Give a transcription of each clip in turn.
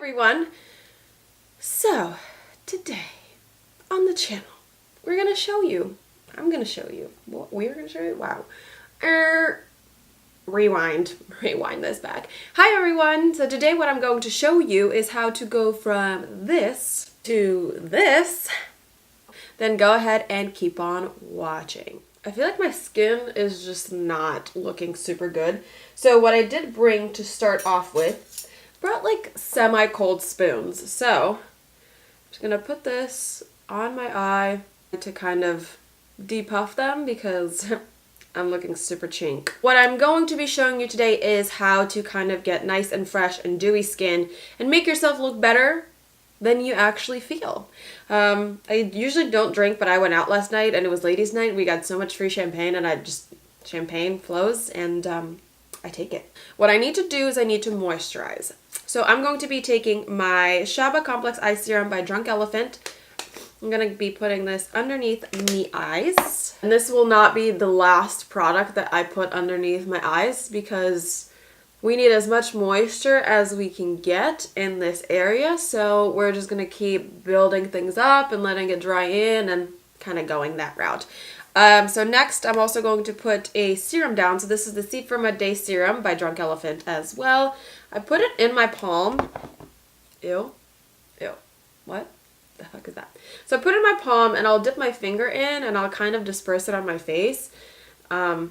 everyone. So today on the channel we're gonna show you, what we're gonna show you. Wow. Rewind this back. Hi everyone. So today what I'm going to show you is how to go from this to this, then go ahead and keep on watching. I feel like my skin is just not looking super good. So what I did bring to start off with, brought like semi-cold spoons. So I'm just gonna put this on my eye to kind of depuff them because I'm looking super chink. What I'm going to be showing you today is how to kind of get nice and fresh and dewy skin and make yourself look better than you actually feel. I usually don't drink, but I went out last night and it was ladies' night. We got so much free champagne and champagne flows and I take it. What I need to do is I need to moisturize. So I'm going to be taking my Shaba Complex Eye Serum by Drunk Elephant. I'm going to be putting this underneath the eyes. And this will not be the last product that I put underneath my eyes because we need as much moisture as we can get in this area. So we're just going to keep building things up and letting it dry in and kind of going that route. So next I'm also going to put a serum down. So this is the Firma Day Serum by Drunk Elephant as well. I put it in my palm. Ew. What the heck is that? So I put it in my palm and I'll dip my finger in and I'll kind of disperse it on my face. I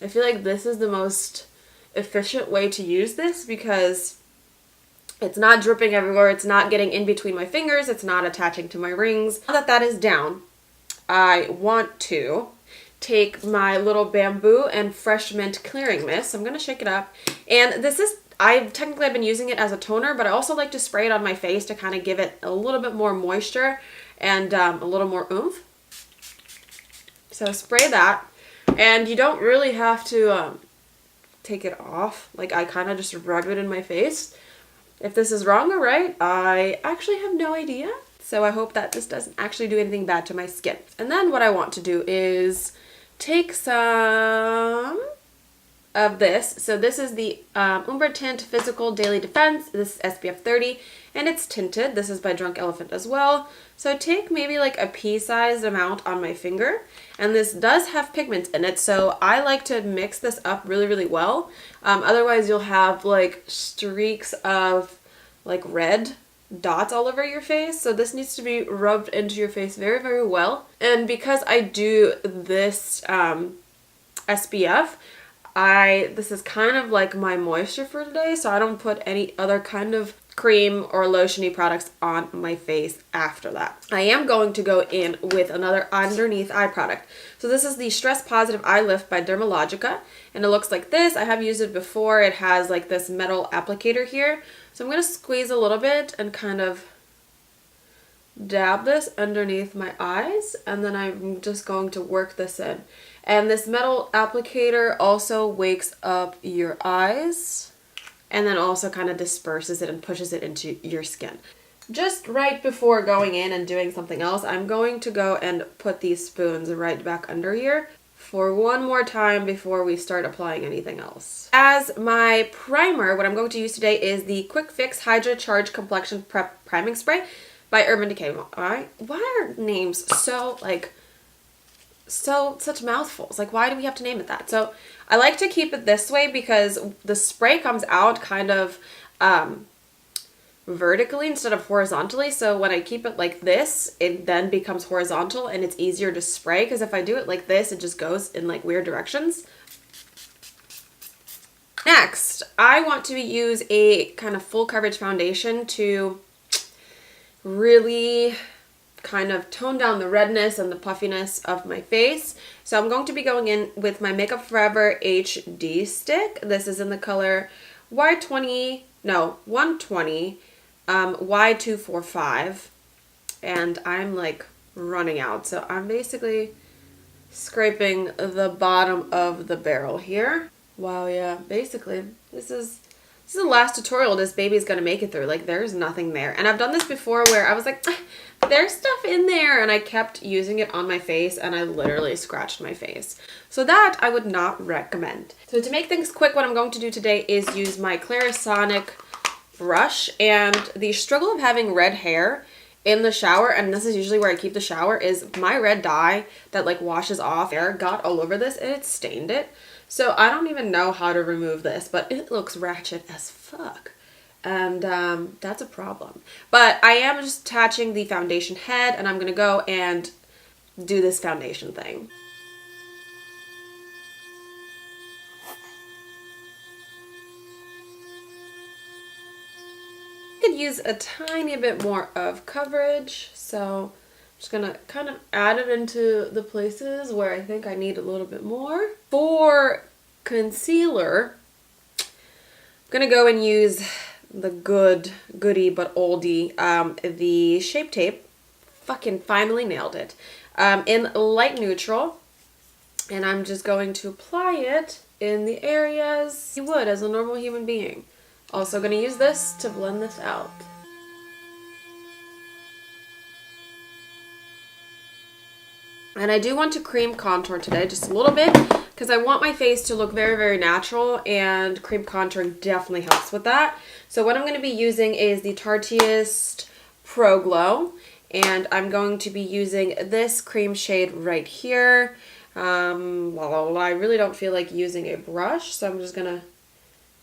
feel like this is the most efficient way to use this because it's not dripping everywhere. It's not getting in between my fingers. It's not attaching to my rings. Now that that is down, I want to take my little bamboo and fresh mint clearing mist. I'm going to shake it up. And this is, I've been using it as a toner, but I also like to spray it on my face to kind of give it a little bit more moisture and a little more oomph. So spray that. And you don't really have to take it off. Like I kind of just rub it in my face. If this is wrong or right, I actually have no idea. So I hope that this doesn't actually do anything bad to my skin. And then what I want to do is take some of this. So this is the Umbra Tint Physical Daily Defense. This is SPF 30 and it's tinted. This is by Drunk Elephant as well. So take maybe like a pea-sized amount on my finger. And this does have pigment in it. So I like to mix this up really, really well. Otherwise you'll have like streaks of like red dots all over your face. So this needs to be rubbed into your face very, very well. And because I do this SPF, this is kind of like my moisture for today, so I don't put any other kind of cream or lotiony products on my face after that. I am going to go in with another underneath eye product. So this is the Stress Positive Eye Lift by Dermalogica, and it looks like this. I have used it before. It has like this metal applicator here. So I'm going to squeeze a little bit and kind of dab this underneath my eyes, and then I'm just going to work this in. And this metal applicator also wakes up your eyes and then also kind of disperses it and pushes it into your skin. Just right before going in and doing something else, I'm going to go and put these spoons right back under here for one more time before we start applying anything else. As my primer, what I'm going to use today is the Quick Fix Hydra Charge Complexion Prep Priming Spray by Decay. Why are names so like such mouthfuls? Like, why do we have to name it that? So I like to keep it this way because the spray comes out kind of vertically instead of horizontally. So when I keep it like this, it then becomes horizontal and it's easier to spray, because if I do it like this, it just goes in like weird directions. Next, I want to use a kind of full coverage foundation to really kind of tone down the redness and the puffiness of my face. So I'm going to be going in with my Makeup Forever HD stick. This is in the color Y20, no, 120, Y245, and I'm like running out. So I'm basically scraping the bottom of the barrel here. Wow, yeah, basically this is the last tutorial this baby's gonna make it through. Like, there's nothing there. And I've done this before where I was like, there's stuff in there, and I kept using it on my face and I literally scratched my face. So that I would not recommend. So to make things quick, what I'm going to do today is use my Clarisonic brush, and the struggle of having red hair in the shower, and this is usually where I keep the shower, is my red dye that like washes off hair got all over this and it stained it. So I don't even know how to remove this, but it looks ratchet as fuck. And that's a problem. But I am just attaching the foundation head, and I'm gonna go and do this foundation thing. Could use a tiny bit more of coverage, so I'm just gonna kind of add it into the places where I think I need a little bit more. For concealer, I'm gonna go and use the goodie but oldie, the Shape Tape. Fucking finally nailed it. In light neutral, and I'm just going to apply it in the areas you would as a normal human being. Also going to use this to blend this out. And I do want to cream contour today just a little bit because I want my face to look very, very natural, and cream contouring definitely helps with that. So what I'm going to be using is the Tarteist Pro Glow, and I'm going to be using this cream shade right here. Well, I really don't feel like using a brush, so I'm just going to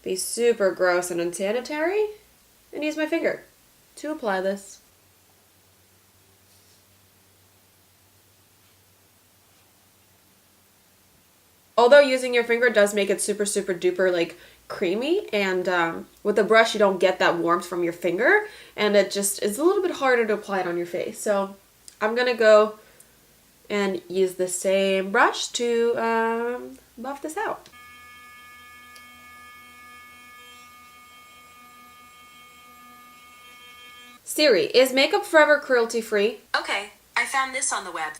be super gross and unsanitary and use my finger to apply this. Although using your finger does make it super, super duper like creamy, and with the brush you don't get that warmth from your finger, and it just is a little bit harder to apply it on your face. So I'm gonna go and use the same brush to buff this out. Siri, is Makeup Forever cruelty free? Okay, I found this on the web.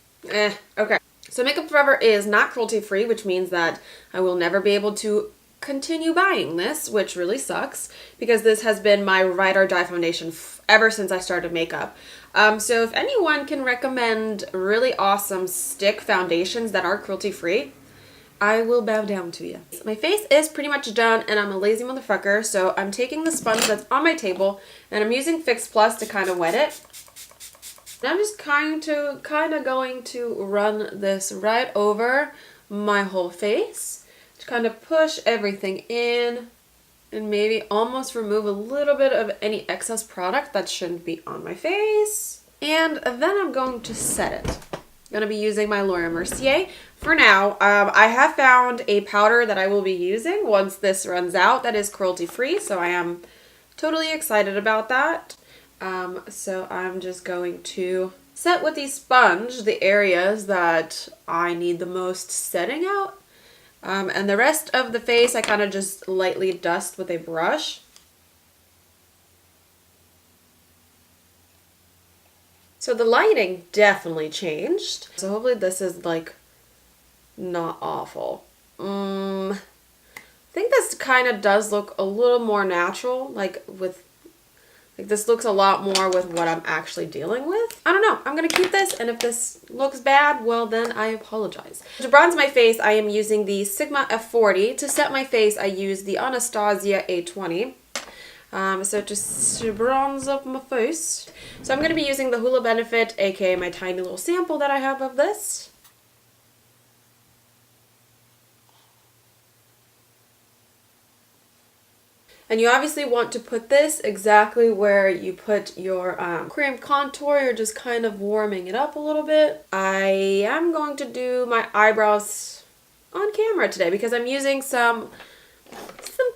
Okay. So Makeup Forever is not cruelty free, which means that I will never be able to continue buying this, which really sucks because this has been my ride or die foundation ever since I started makeup. So if anyone can recommend really awesome stick foundations that are cruelty free, I will bow down to you. My face is pretty much done, and I'm a lazy motherfucker, so I'm taking the sponge that's on my table and I'm using Fix Plus to kind of wet it. And I'm just kind of going to run this right over my whole face to kind of push everything in and maybe almost remove a little bit of any excess product that shouldn't be on my face. And then I'm going to set it. I'm going to be using my Laura Mercier. For now, I have found a powder that I will be using once this runs out that is cruelty free, so I am totally excited about that. So I'm just going to set with the sponge the areas that I need the most setting out. And the rest of the face I kind of just lightly dust with a brush. So the lighting definitely changed. So hopefully this is like not awful. I think this kind of does look a little more natural, like this looks a lot more with what I'm actually dealing with. I don't know. I'm going to keep this, and if this looks bad, well then I apologize. To bronze my face, I am using the Sigma F40. To set my face, I use the Anastasia A20. So just to bronze up my face. So I'm going to be using the Hula Benefit, aka my tiny little sample that I have of this. And you obviously want to put this exactly where you put your cream contour. You're just kind of warming it up a little bit. I am going to do my eyebrows on camera today because I'm using some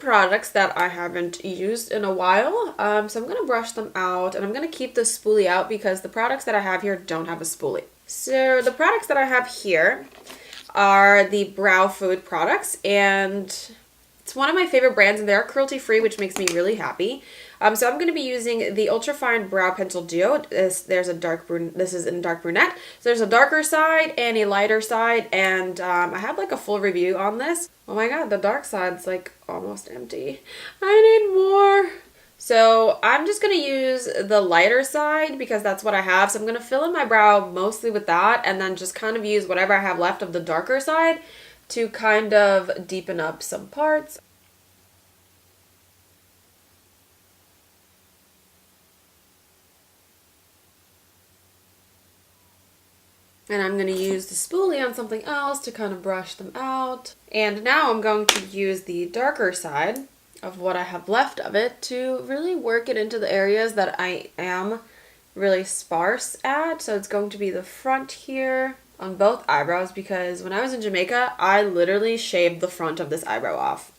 products that I haven't used in a while. So I'm going to brush them out, and I'm going to keep the spoolie out because the products that I have here don't have a spoolie. So the products that I have here are the Browfood products, and it's one of my favorite brands, and they're cruelty free, which makes me really happy. So I'm going to be using the Ultra Fine Brow Pencil Duo. This is in dark brunette. So there's a darker side and a lighter side, and I have like a full review on this. Oh my god, the dark side's like almost empty. I need more. So I'm just going to use the lighter side because that's what I have. So I'm going to fill in my brow mostly with that, and then just kind of use whatever I have left of the darker side to kind of deepen up some parts. And I'm going to use the spoolie on something else to kind of brush them out. And now I'm going to use the darker side of what I have left of it to really work it into the areas that I am really sparse at. So it's going to be the front here on both eyebrows, because when I was in Jamaica, I literally shaved the front of this eyebrow off.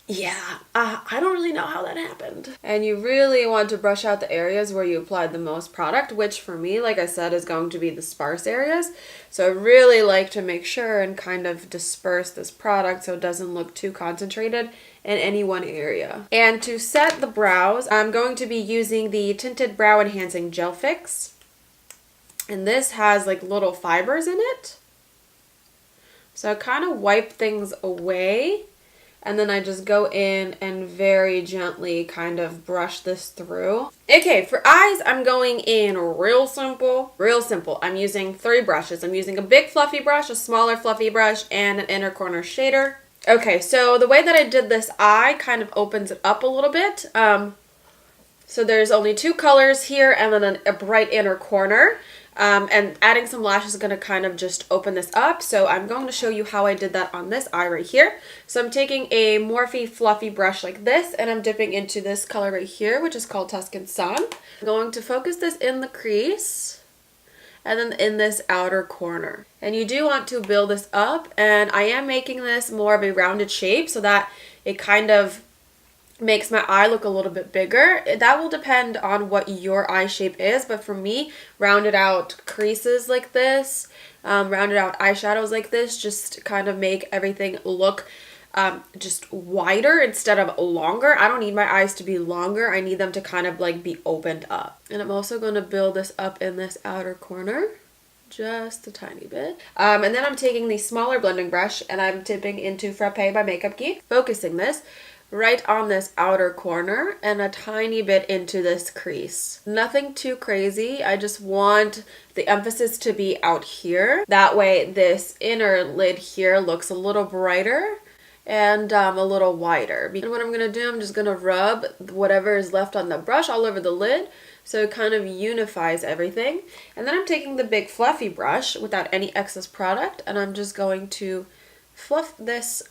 Yeah, I don't really know how that happened. And you really want to brush out the areas where you applied the most product, which for me, like I said, is going to be the sparse areas. So I really like to make sure and kind of disperse this product so it doesn't look too concentrated in any one area. And to set the brows, I'm going to be using the Tinted Brow Enhancing Gel Fix. And this has like little fibers in it. So I kind of wipe things away. And then I just go in and very gently kind of brush this through. Okay, for eyes, I'm going in real simple. Real simple. I'm using 3 brushes. I'm using a big fluffy brush, a smaller fluffy brush, and an inner corner shader. Okay, so the way that I did this eye kind of opens it up a little bit. So there's only 2 colors here and then a bright inner corner. And adding some lashes is going to kind of just open this up. So I'm going to show you how I did that on this eye right here. So I'm taking a Morphe fluffy brush like this, and I'm dipping into this color right here, which is called Tuscan Sun. I'm going to focus this in the crease and then in this outer corner. And you do want to build this up, and I am making this more of a rounded shape so that it kind of makes my eye look a little bit bigger. That will depend on what your eye shape is, but for me, rounded out creases like this, rounded out eyeshadows like this, just kind of make everything look just wider instead of longer. I don't need my eyes to be longer. I need them to kind of like be opened up. And I'm also going to build this up in this outer corner. Just a tiny bit. And then I'm taking the smaller blending brush and I'm dipping into Frappe by Makeup Geek, focusing this right on this outer corner and a tiny bit into this crease. Nothing too crazy. I just want the emphasis to be out here. That way this inner lid here looks a little brighter and a little wider. And what I'm going to do, I'm just going to rub whatever is left on the brush all over the lid so it kind of unifies everything. And then I'm taking the big fluffy brush without any excess product and I'm just going to fluff this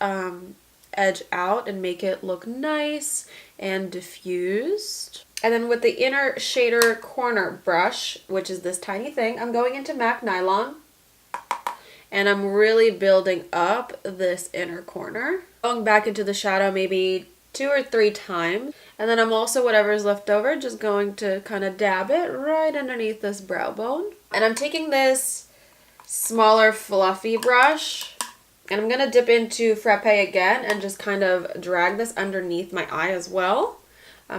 edge out and make it look nice and diffused. And then with the inner shader corner brush, which is this tiny thing, I'm going into MAC Nylon and I'm really building up this inner corner. Going back into the shadow maybe 2 or 3 times. And then I'm also, whatever's left over, just going to kind of dab it right underneath this brow bone. And I'm taking this smaller fluffy brush and I'm going to dip into Frappe again and just kind of drag this underneath my eye as well.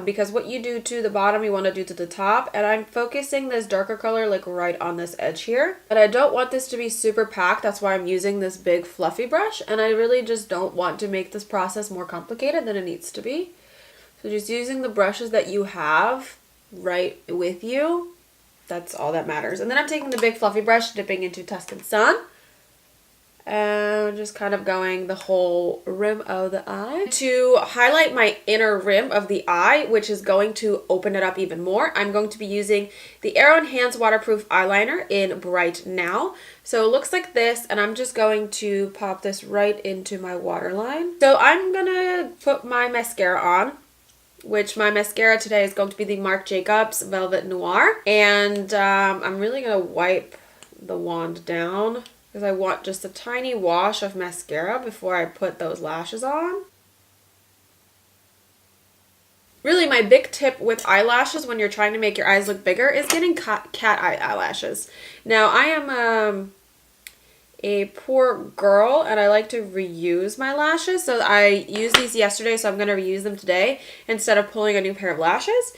Because what you do to the bottom, you want to do to the top. And I'm focusing this darker color like right on this edge here. But I don't want this to be super packed. That's why I'm using this big fluffy brush. And I really just don't want to make this process more complicated than it needs to be. So just using the brushes that you have right with you. That's all that matters. And then I'm taking the big fluffy brush, dipping into Tuscan Sun. And just kind of going the whole rim of the eye. To highlight my inner rim of the eye, which is going to open it up even more, I'm going to be using the Aero Enhanced Waterproof Eyeliner in Bright Now. So it looks like this, and I'm just going to pop this right into my waterline. So I'm going to put my mascara on, which my mascara today is going to be the Marc Jacobs Velvet Noir. And I'm really going to wipe the wand down, because I want just a tiny wash of mascara before I put those lashes on. Really, my big tip with eyelashes when you're trying to make your eyes look bigger is getting cat eye eyelashes. Now, I am a poor girl and I like to reuse my lashes. So I used these yesterday, so I'm going to reuse them today instead of pulling a new pair of lashes.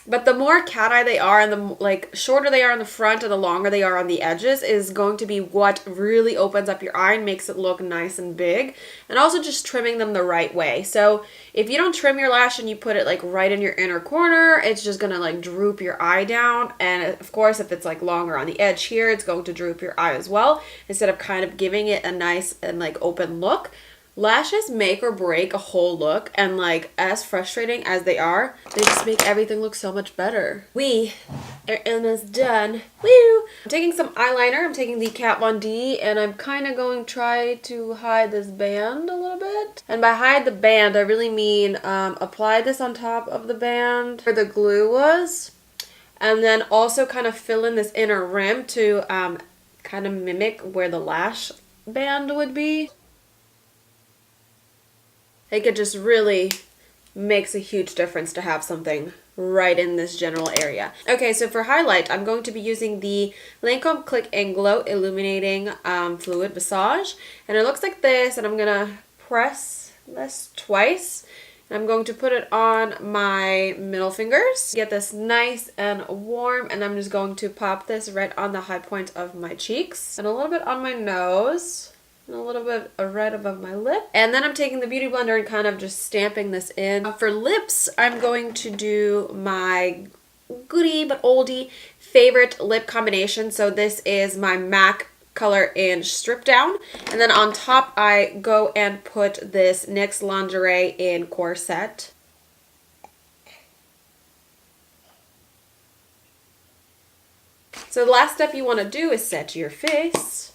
But the more cat eye they are and the shorter they are on the front and the longer they are on the edges is going to be what really opens up your eye and makes it look nice and big. And also just trimming them the right way. So if you don't trim your lash and you put it like right in your inner corner, it's just going to like droop your eye down. And of course, if it's like longer on the edge here, it's going to droop your eye as well, instead of kind of giving it a nice and like open look. Lashes make or break a whole look, and like as frustrating as they are, they just make everything look so much better. We We're almost done. Woo! I'm taking some eyeliner. I'm taking the Kat Von D, and I'm kind of going to try to hide this band a little bit. And by hide the band, I really mean apply this on top of the band where the glue was. And then also kind of fill in this inner rim to kind of mimic where the lash band would be. I think it just really makes a huge difference to have something right in this general area. Okay, so for highlight, I'm going to be using the Lancome Click and Glow Illuminating Fluid Visage. And it looks like this, and I'm going to press this twice. And I'm going to put it on my middle fingers. Get this nice and warm, and I'm just going to pop this right on the high point of my cheeks. And a little bit on my nose. And a little bit right above my lip. And then I'm taking the Beauty Blender and kind of just stamping this in. For lips, I'm going to do my goodie but oldie favorite lip combination. So this is my MAC Color in Strip Down. And then on top, I go and put this NYX Lingerie in Corset. So the last step you want to do is set your face.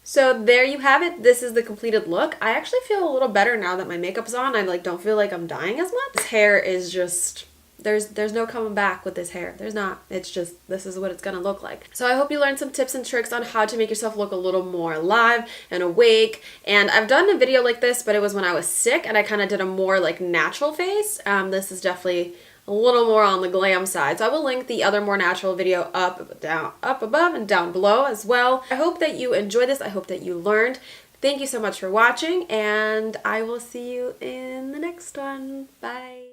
So there you have it. This is the completed look. I actually feel a little better now that my makeup's on. I don't feel like I'm dying as much. This hair is just, there's no coming back with this hair. There's not. It's just, this is what it's gonna look like. So I hope you learned some tips and tricks on how to make yourself look a little more alive and awake. And I've done a video like this, but it was when I was sick, and I kind of did a more like natural face. This is definitely a little more on the glam side. So I will link the other more natural video up above and down below as well. I hope that you enjoyed this. I hope that you learned. Thank you so much for watching, and I will see you in the next one. Bye.